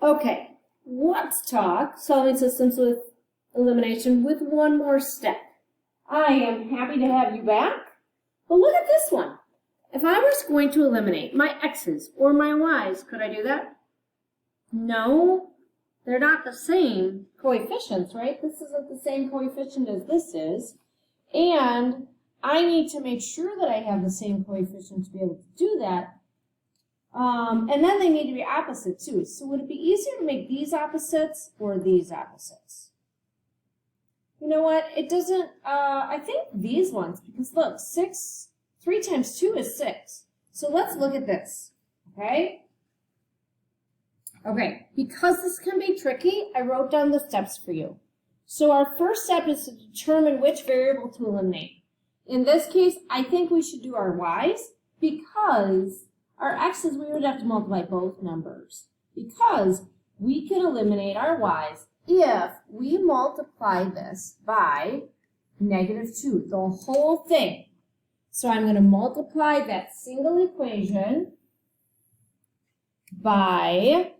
Okay, let's talk solving systems with elimination with one more step. I am happy to have you back, but look at this one. If I was going to eliminate my x's or my y's, could I do that? No, they're not the same coefficients, right? This isn't the same coefficient as this is, and I need to make sure that I have the same coefficient to be able to do that. And then they need to be opposite too. So would it be easier to make these opposites or these opposites? You know what? It doesn't, I think these ones, because look, 3 times 2 is 6. So let's look at this, okay? Okay, because this can be tricky, I wrote down the steps for you. So our first step is to determine which variable to eliminate. In this case, I think we should do our y's, because our x's, we would have to multiply both numbers, because we can eliminate our y's if we multiply this by -2, the whole thing. So I'm going to multiply that single equation by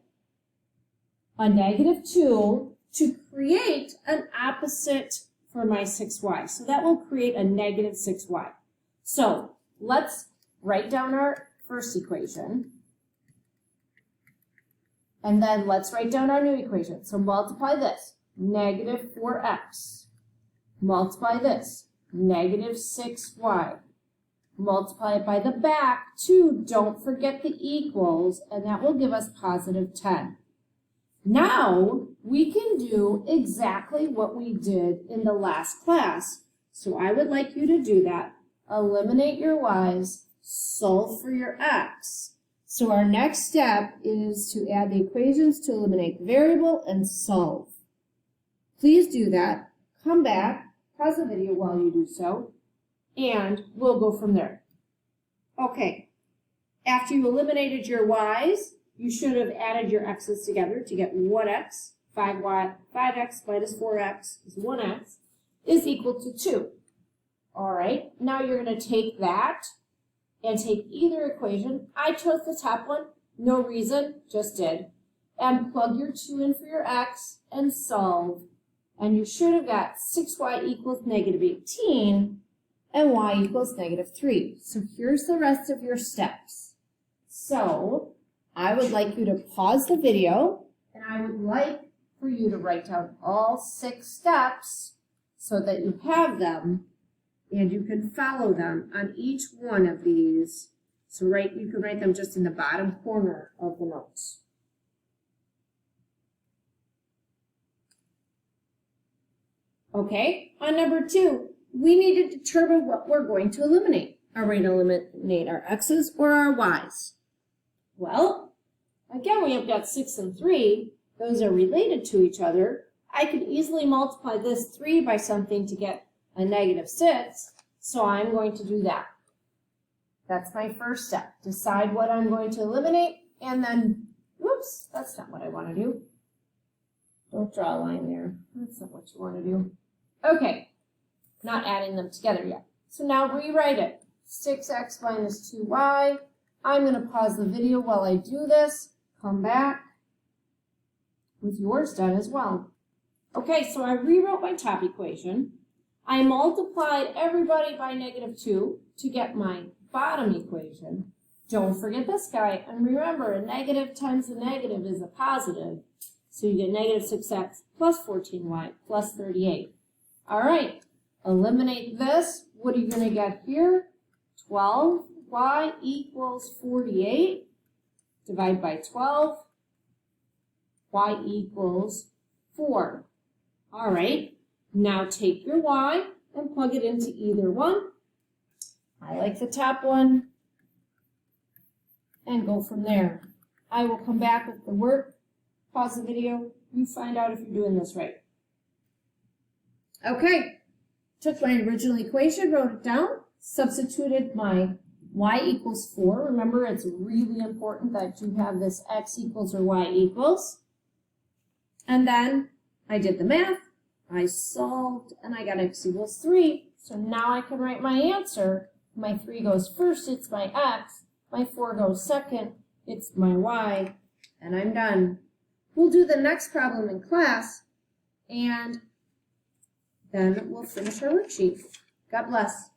a -2 to create an opposite for my 6y. So that will create a -6y. So let's write down our first equation. And then let's write down our new equation. So multiply this, -4x. Multiply this, -6y. Multiply it by the back, 2. Don't forget the equals, and that will give us +10. Now, we can do exactly what we did in the last class. So I would like you to do that. Eliminate your y's, solve for your x. So our next step is to add the equations to eliminate the variable and solve. Please do that. Come back, pause the video while you do so, and we'll go from there. Okay, after you eliminated your y's, you should have added your x's together to get 1x, 5x minus 4x is 1x, is equal to 2. All right, now you're going to take that and take either equation. I chose the top one, no reason, just did. And plug your 2 in for your x and solve. And you should have got 6y equals -18 and y equals -3. So here's the rest of your steps. So I would like you to pause the video, and I would like for you to write down all 6 steps so that you have them and you can follow them on each one of these. So you can write them just in the bottom corner of the notes. Okay, on number 2, we need to determine what we're going to eliminate. Are we going to eliminate our x's or our y's? Well, again, we have got 6 and 3. Those are related to each other. I could easily multiply this 3 by something to get a -6, so I'm going to do that. That's my first step. Decide what I'm going to eliminate, and then, whoops, that's not what I want to do. Don't draw a line there. That's not what you want to do. Okay, not adding them together yet. So now rewrite it. 6x minus 2y. I'm going to pause the video while I do this. Come back with yours done as well. Okay, so I rewrote my top equation. I multiplied everybody by -2 to get my bottom equation. Don't forget this guy. And remember, a negative times a negative is a positive. So you get -6x plus 14y plus 38. All right, eliminate this. What are you going to get here? 12y equals 48. Divide by 12. Y equals 4. All right, now take your y and plug it into either one. I like the top one. And go from there. I will come back with the work. Pause the video. You find out if you're doing this right. Okay, took my original equation, wrote it down, substituted my y equals 4. Remember, it's really important that you have this x equals or y equals. And then I did the math, I solved, and I got x equals 3. So now I can write my answer. My 3 goes first, it's my x. My 4 goes second, it's my y. And I'm done. We'll do the next problem in class, and then we'll finish our worksheet. God bless.